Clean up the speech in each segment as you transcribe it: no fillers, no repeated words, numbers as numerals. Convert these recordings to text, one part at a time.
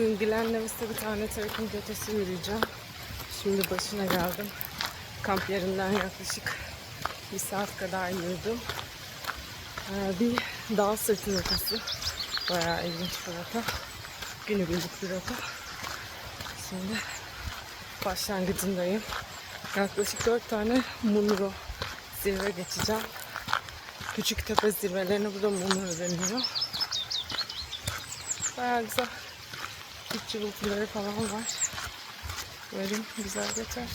Bugün Glennevis'te bir tane trekking rotası yürüyeceğim. Şimdi başına geldim. Kamp yerinden yaklaşık 1 saat kadar yürüdüm. Bir dağ sırtı rotası. Bayağı ilginç bir rota. Günübirlik bir rota. Şimdi başlangıcındayım. Yaklaşık 4 tane Munro zirve geçeceğim. Küçük tepe zirvelerine burada Munro deniyor. Bayağı güzel. Üç cıvıltıları falan var. Umarım güzel geçer.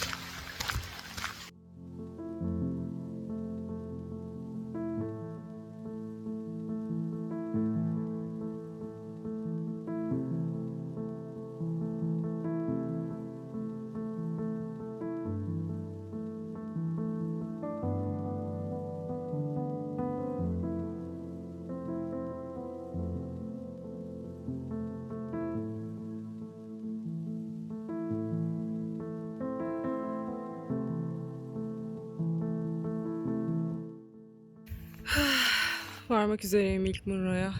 Varmak üzereyim ilk Munro'ya.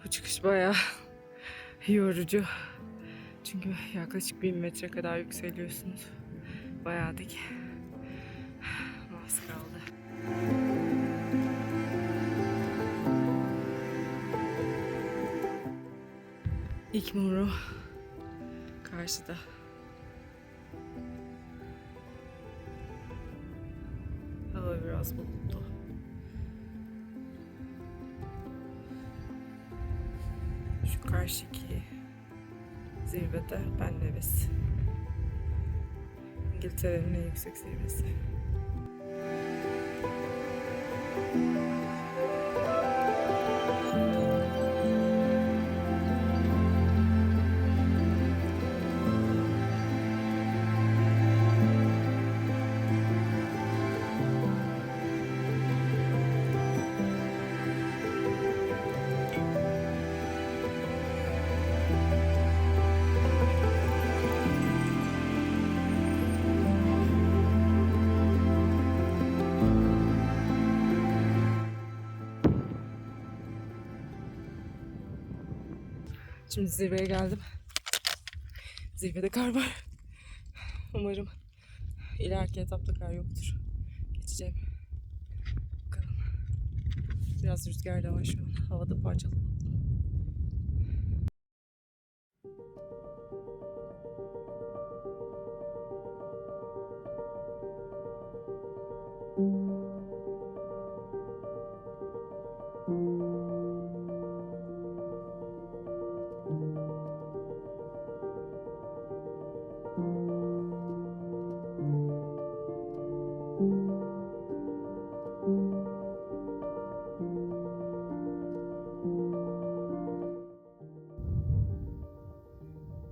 Bu çıkış bayağı yorucu. Çünkü yaklaşık 1000 metre kadar yükseliyorsunuz. Bayağı dik. Az kaldı. İlk Munro karşıda. Hava biraz bulutlu. Şu karşıki zirvede Ben Nevis. İngiltere'nin en yüksek zirvesi. Şimdi zirveye geldim. Zirvede kar var. Umarım ileriki etapta kar yoktur. Geçeceğim. Bakalım. Biraz rüzgar da var şu an. Havada parçalı.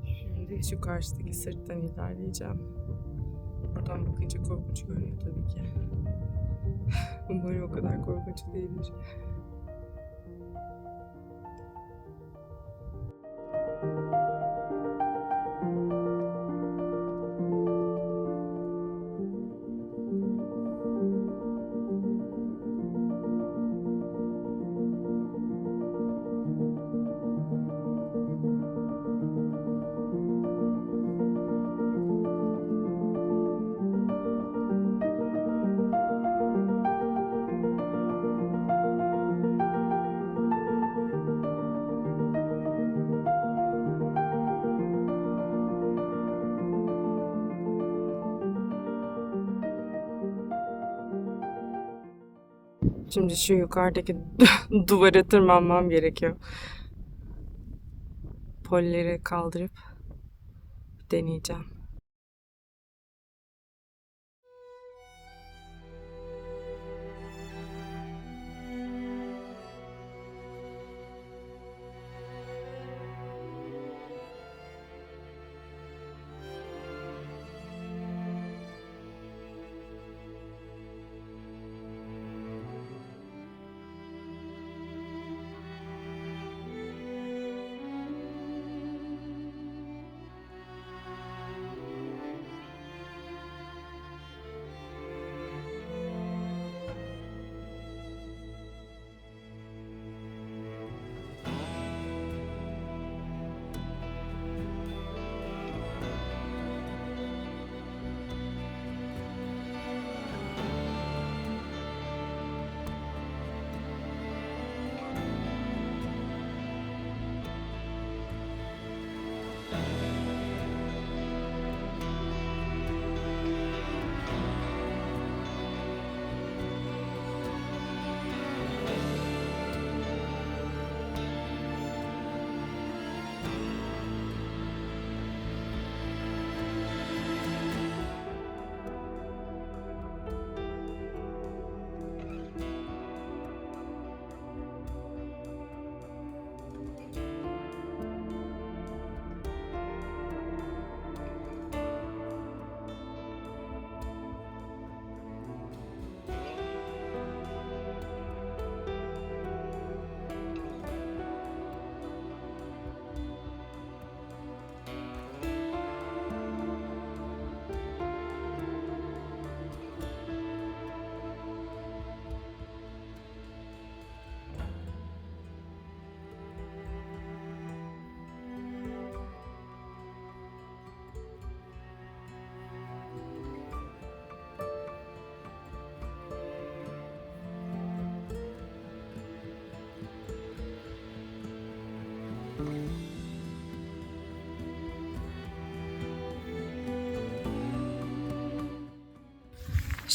Şimdi şu karşıdaki sırttan ilerleyeceğim. Buradan bakınca korkunç görünüyor tabii ki. Umarım o kadar korkunç değildir. Şimdi şu yukarıdaki duvara tırmanmam gerekiyor. Polleri kaldırıp deneyeceğim.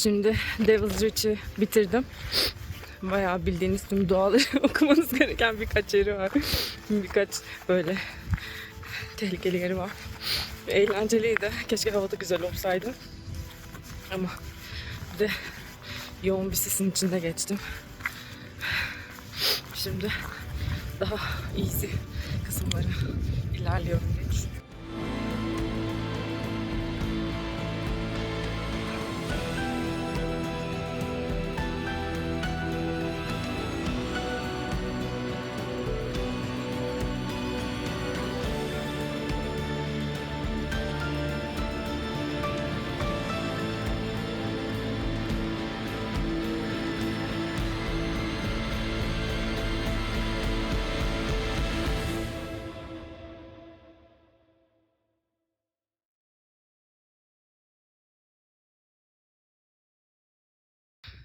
Şimdi Devil's Reach'i bitirdim. Bayağı bildiğiniz tüm doğaları okumanız gereken birkaç yeri var. Birkaç böyle tehlikeli yeri var. Eğlenceliydi. Keşke havada güzel olsaydı. Ama bir de yoğun bir sisin içinde geçtim. Şimdi daha easy kısımlara ilerliyorum diye düşünüyorum.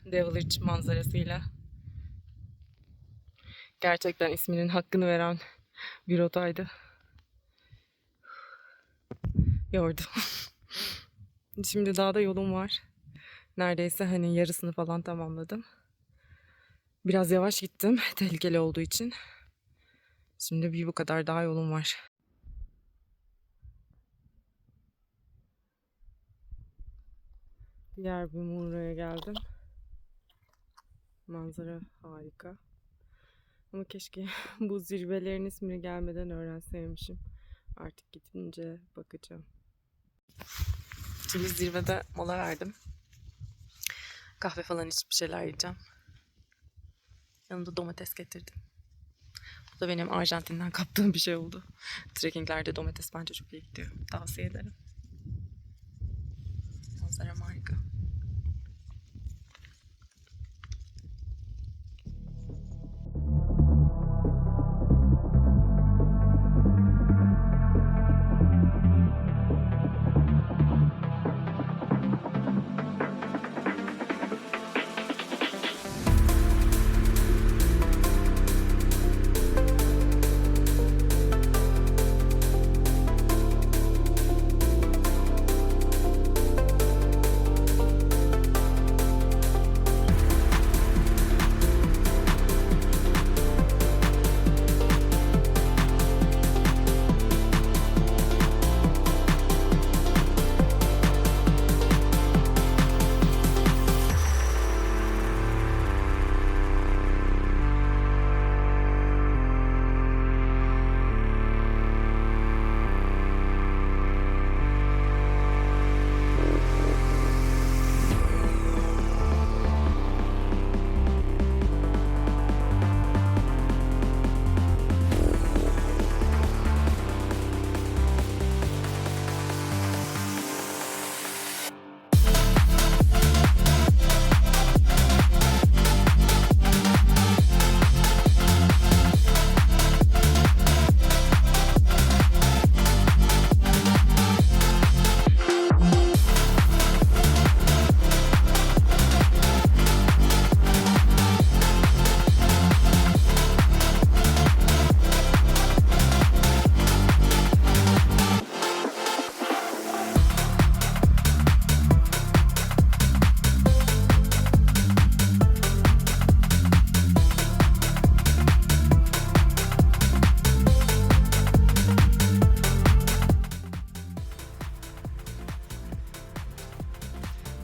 Devil Ridge manzarasıyla gerçekten isminin hakkını veren bir rotaydı. Yordu. Şimdi dağda yolum var. Neredeyse hani yarısını falan tamamladım. Biraz yavaş gittim tehlikeli olduğu için. Şimdi bir bu kadar daha yolum var. Diğer bir Munro'ya geldim. Manzara harika. Ama keşke bu zirvelerin ismini gelmeden öğrenseymişim. Artık gidince bakacağım. Şimdi zirvede mola verdim. Kahve falan içip bir şeyler yiyeceğim. Yanımda domates getirdim. Bu da benim Arjantin'den kaptığım bir şey oldu. Trekkinglerde domates bence çok iyi gidiyor. Tavsiye ederim. Manzara harika.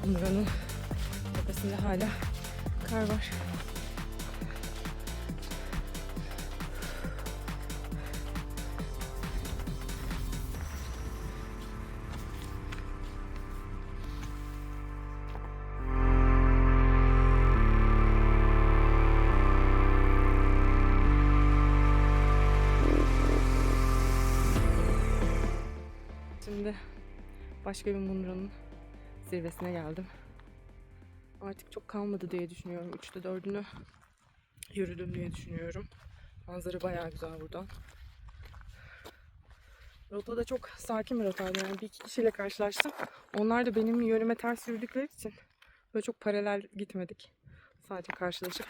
Buranın tepesinde hala kar var. Şimdi başka bir Munro'nun zirvesine geldim. Artık çok kalmadı diye düşünüyorum. 3'te 4'ünü yürüdüm diye düşünüyorum. Manzara bayağı güzel buradan. Rota da çok sakin bir rotaydı. Yani bir iki kişiyle karşılaştım. Onlar da benim yönüme ters yürüdükleri için böyle çok paralel gitmedik. Sadece karşılaşıp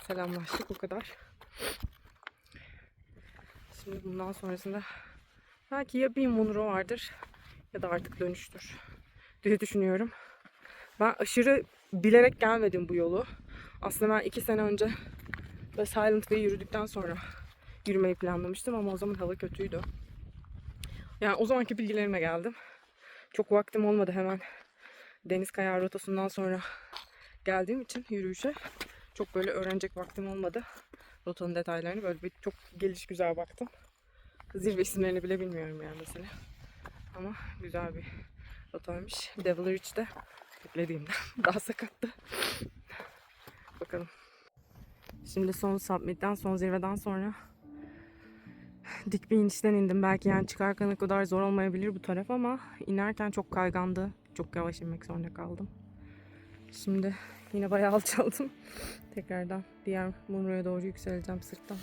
selamlaştık, o kadar. Şimdi bundan sonrasında belki ya bir Munro vardır ya da artık dönüştür diye düşünüyorum. Ben aşırı bilerek gelmedim bu yolu. Aslında ben 2 sene önce ve Silent Way yürüdükten sonra yürümeyi planlamıştım ama o zaman hava kötüydü. Yani o zamanki bilgilerime geldim. Çok vaktim olmadı, hemen deniz kayağı rotasından sonra geldiğim için yürüyüşe çok böyle öğrenecek vaktim olmadı. Rotanın detaylarını böyle bir çok geliş güzel baktım. Zirve isimlerini bile bilmiyorum yani mesela. Ama güzel bir rotaymış. Devil Ridge'de beklediğimden daha sakattı. Bakalım. Şimdi son submit'ten, son zirveden sonra dik bir inişten indim. Belki yani çıkarken o kadar zor olmayabilir bu taraf ama inerken çok kaygandı. Çok yavaş inmek zorunda kaldım. Şimdi yine bayağı alçaldım. Tekrardan diğer Munro'ya doğru yükseleceğim sırttan.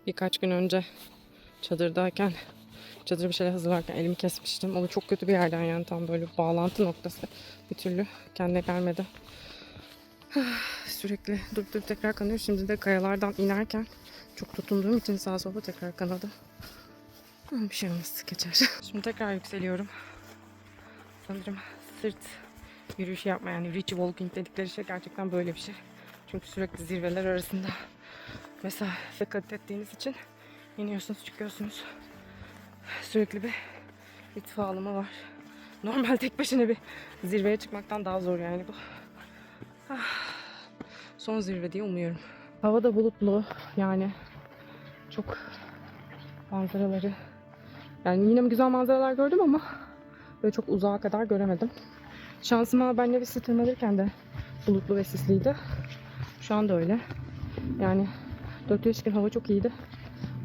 Birkaç gün önce çadırdayken, çadır bir şeyler hazırlarken elimi kesmiştim. O da çok kötü bir yerden, yani tam böyle bağlantı noktası. Bir türlü kendine gelmedi. Sürekli durup tekrar kanıyor. Şimdi de kayalardan inerken çok tutunduğum için sağa sola tekrar kanadım. Ama bir şey olmaz, geçer. Şimdi tekrar yükseliyorum. Sanırım sırt yürüyüşü yapma, yani reach walking dedikleri şey gerçekten böyle bir şey. Çünkü sürekli zirveler arasında mesafe kat ettiğiniz için iniyorsunuz, çıkıyorsunuz. Sürekli bir irtifa alımı var. Normal tek başına bir zirveye çıkmaktan daha zor yani bu. Son zirve diye umuyorum. Hava da bulutlu, yani çok manzaraları, yani yine güzel manzaralar gördüm ama böyle çok uzağa kadar göremedim. Şansıma ben Nevis'i tırmanırken de bulutlu ve sisliydi. Şu anda öyle. Yani 4-5 gün hava çok iyiydi.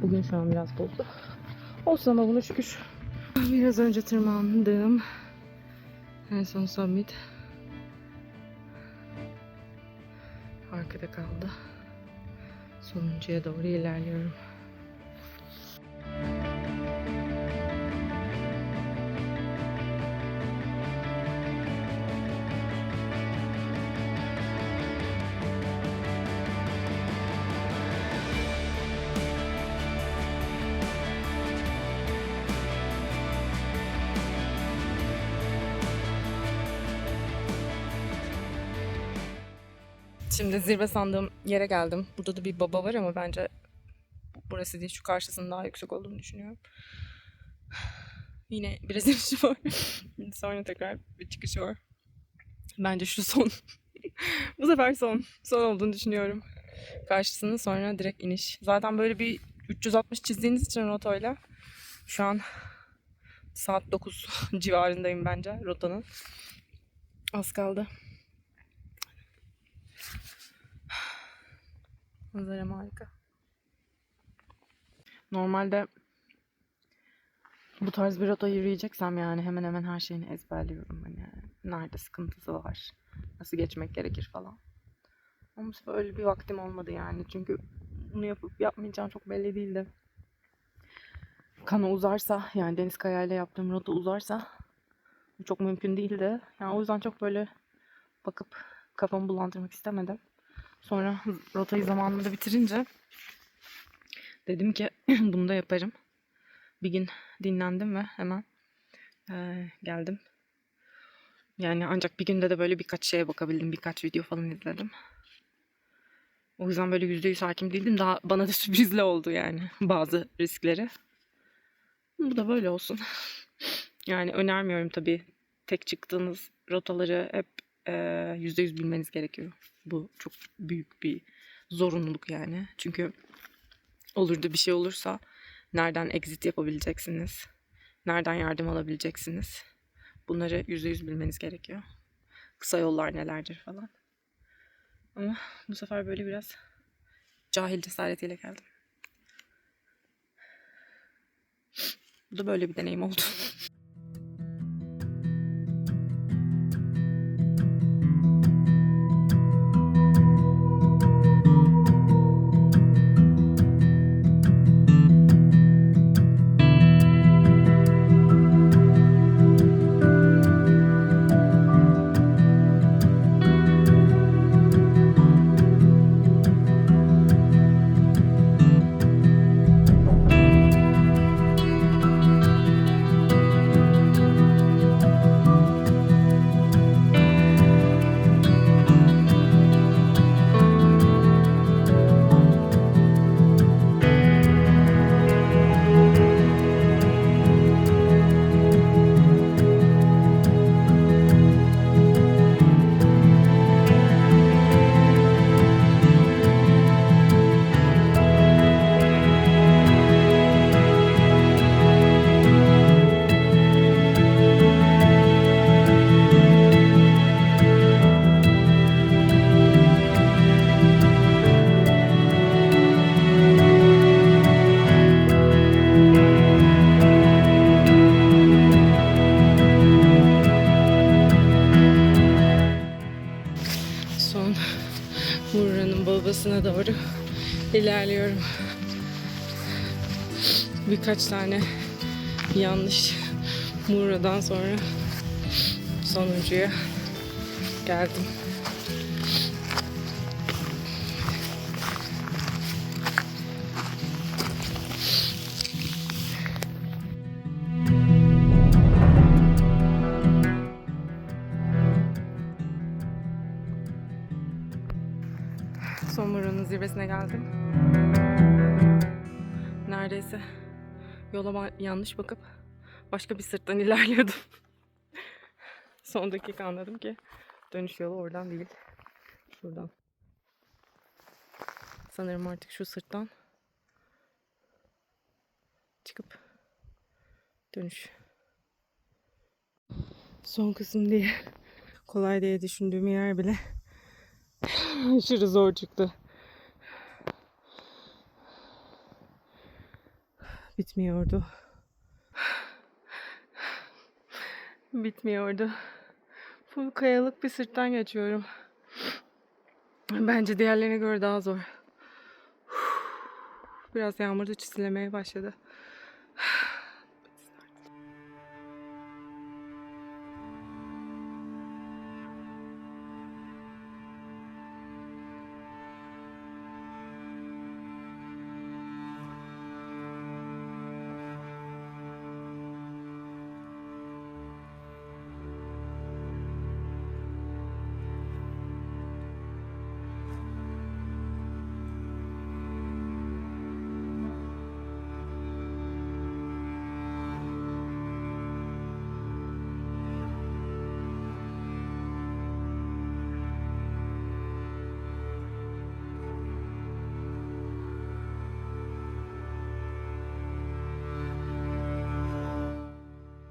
Bugün şu an biraz bulutlu. Olsun ama buna şükür. Biraz önce tırmandım. En son summit. Arkada kaldı. Sonuncuya doğru ilerliyorum. Şimdi zirve sandığım yere geldim. Burada da bir baba var ama bence burası değil, şu karşısının daha yüksek olduğunu düşünüyorum. Yine biraz inişi var. Sonra tekrar bir çıkışı var. Bence şu son. Bu sefer son. Son olduğunu düşünüyorum. Karşısının sonra direkt iniş. Zaten böyle bir 360 çizdiğiniz için rotayla şu an saat 9 civarındayım bence rotanın. Az kaldı. Manzara harika. Normalde bu tarz bir rota yürüyeceksem yani hemen hemen her şeyini ezberliyorum. Hani nerede sıkıntısı var, nasıl geçmek gerekir falan. Ama bu sefer öyle bir vaktim olmadı yani. Çünkü bunu yapıp yapmayacağım çok belli değildi. Kana uzarsa, yani deniz kayayla yaptığım rota uzarsa bu çok mümkün değildi. Yani o yüzden çok böyle bakıp kafamı bulandırmak istemedim. Sonra rotayı zamanında bitirince dedim ki bunu da yaparım. Bir gün dinlendim ve hemen geldim. Yani ancak bir günde de böyle birkaç şeye bakabildim. Birkaç video falan izledim. O yüzden böyle %100 hakim değildim. Daha bana da sürprizle oldu yani bazı riskleri. Bu da böyle olsun. Yani önermiyorum tabii. Tek çıktığınız rotaları hep %100 bilmeniz gerekiyor. Bu çok büyük bir zorunluluk yani. Çünkü olur da bir şey olursa nereden exit yapabileceksiniz? Nereden yardım alabileceksiniz? Bunları %100 bilmeniz gerekiyor. Kısa yollar nelerdir falan. Ama bu sefer böyle biraz cahil cesaretiyle geldim. Bu da böyle bir deneyim oldu. doğru ilerliyorum. Birkaç tane yanlış Muğla'dan sonra sonuncuya geldim. Son Muğla'nın zirvesine geldim. Neredeyse yola yanlış bakıp başka bir sırttan ilerliyordum. Son dakika anladım ki dönüş yolu oradan değil. Şuradan. Sanırım artık şu sırttan çıkıp dönüş. Son kısım diye kolay diye düşündüğüm yer bile aşırı zor çıktı. Bitmiyordu. Bitmiyordu. Full kayalık bir sırttan geçiyorum. Bence diğerlerine göre daha zor. Biraz yağmur da çizilemeye başladı.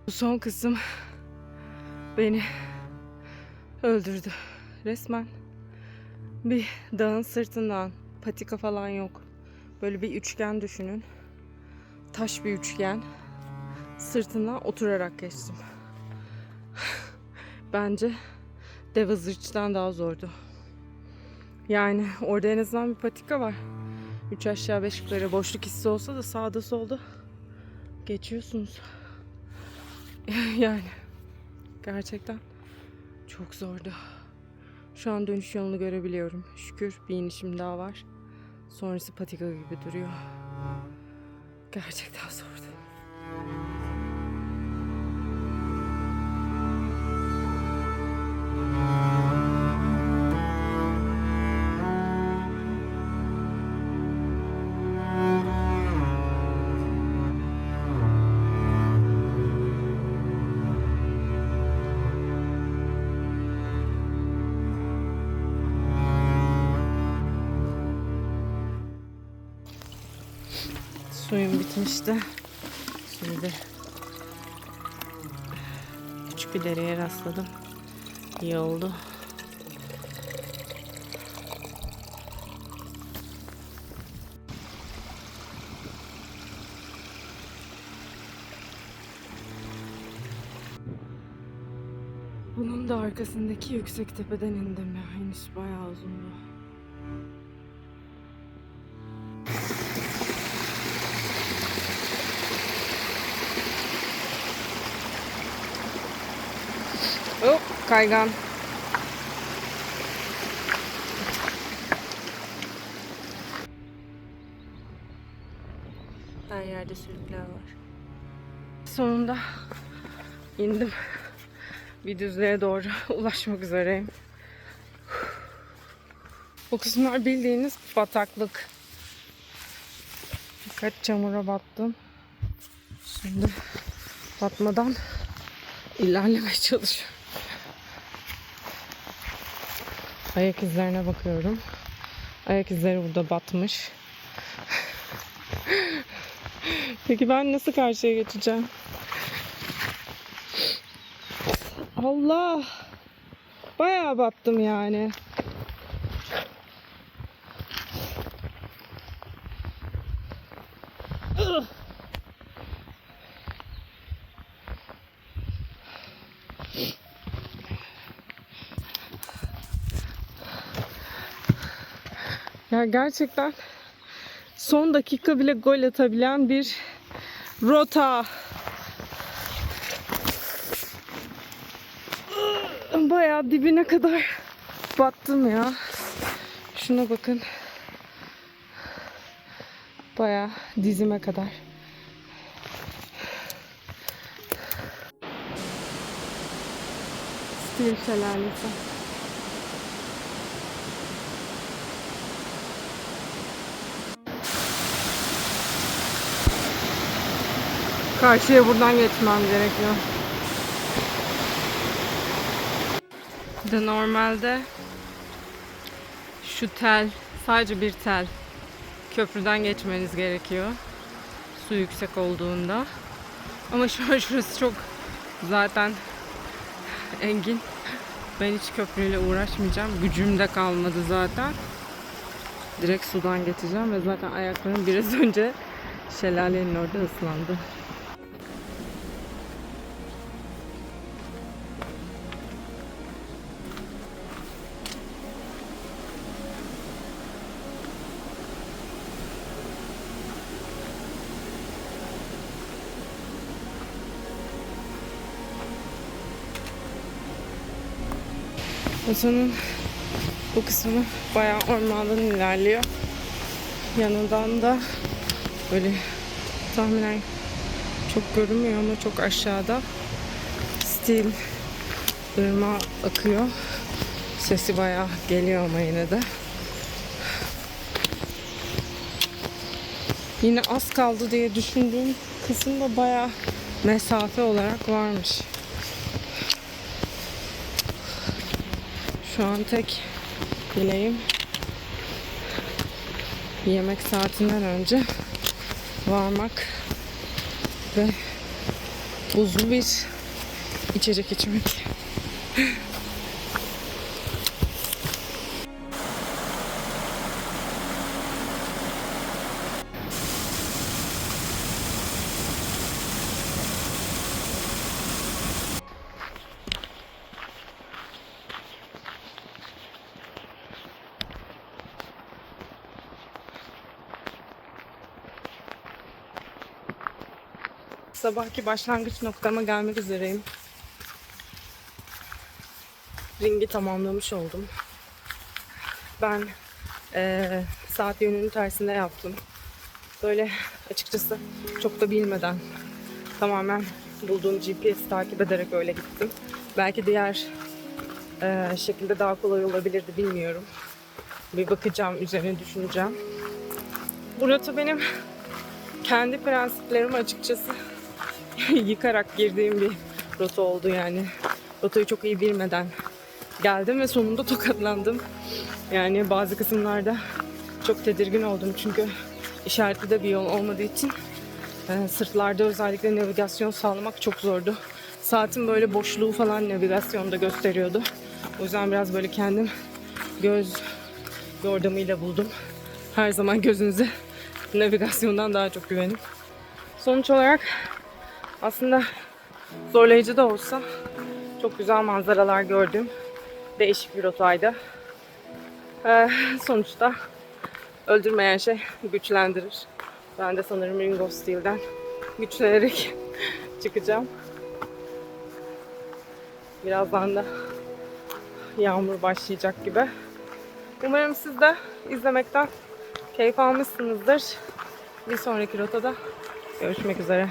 Bu son kısım beni öldürdü. Resmen bir dağın sırtından, patika falan yok. Böyle bir üçgen düşünün. Taş bir üçgen. Sırtından oturarak geçtim. Bence Deva Zırç'tan daha zordu. Yani orada en azından bir patika var. 3 aşağı 5 yukarı boşluk hissi olsa da sağda solda geçiyorsunuz. Yani gerçekten çok zordu. Şu an dönüş yolunu görebiliyorum. Şükür bir inişim daha var. Sonrası patika gibi duruyor. Gerçekten zordu. Suyum bitmişti. Şimdi küçük bir dereye rastladım. İyi oldu. Bunun da arkasındaki yüksek tepeden indim ya. İniş bayağı uzundu. Hop, kaygan. Her yerde sürükler var. Sonunda indim. Bir düzlüğe doğru ulaşmak üzereyim. Bu kısımlar bildiğiniz bataklık. Birkaç çamura battım. Şimdi batmadan ilerlemeye çalışıyorum. Ayak izlerine bakıyorum. Ayak izleri burada batmış. Peki ben nasıl karşıya geçeceğim? Allah! Bayağı battım yani. Ya gerçekten son dakika bile gol atabilen bir rota. Bayağı dibine kadar battım ya. Şuna bakın. Bayağı dizime kadar. Stil şelalesi. Karşıya buradan geçmem gerekiyor. De normalde şu tel, sadece bir tel, köprüden geçmeniz gerekiyor. Su yüksek olduğunda. Ama şu an şurası çok zaten engin. Ben hiç köprüyle uğraşmayacağım. Gücüm de kalmadı zaten. Direkt sudan geçeceğim ve zaten ayaklarım biraz önce şelalenin orada ıslandı. Rotanın bu kısmı bayağı ormandan ilerliyor. Yanından da böyle tahminen çok görünmüyor ama çok aşağıda Stil ırmağı akıyor. Sesi bayağı geliyor ama yine de. Yine az kaldı diye düşündüğüm kısımda bayağı mesafe olarak varmış. Şu an tek dileğim yemek saatinden önce varmak ve buzlu bir içecek içmek. Sabahki başlangıç noktama gelmek üzereyim. Ringi tamamlamış oldum. Ben saat yönünün tersinde yaptım. Böyle açıkçası çok da bilmeden tamamen bulduğum GPS takip ederek öyle gittim. Belki diğer şekilde daha kolay olabilirdi, bilmiyorum. Bir bakacağım, üzerine düşüneceğim. Bu rota benim kendi prensiplerimi açıkçası yıkarak girdiğim bir rota oldu yani. Rotayı çok iyi bilmeden geldim ve sonunda tokatlandım. Yani bazı kısımlarda çok tedirgin oldum çünkü işaretli de bir yol olmadığı için sırtlarda özellikle navigasyon sağlamak çok zordu. Saatin böyle boşluğu falan navigasyonda gösteriyordu. O yüzden biraz böyle kendim göz yordamıyla buldum. Her zaman gözünüze navigasyondan daha çok güvenin. Sonuç olarak aslında zorlayıcı da olsa çok güzel manzaralar gördüğüm değişik bir rotaydı. Sonuçta öldürmeyen şey güçlendirir. Ben de sanırım Ring of Steel'den güçlenerek çıkacağım. Birazdan da yağmur başlayacak gibi. Umarım siz de izlemekten keyif almışsınızdır. Bir sonraki rotada görüşmek üzere.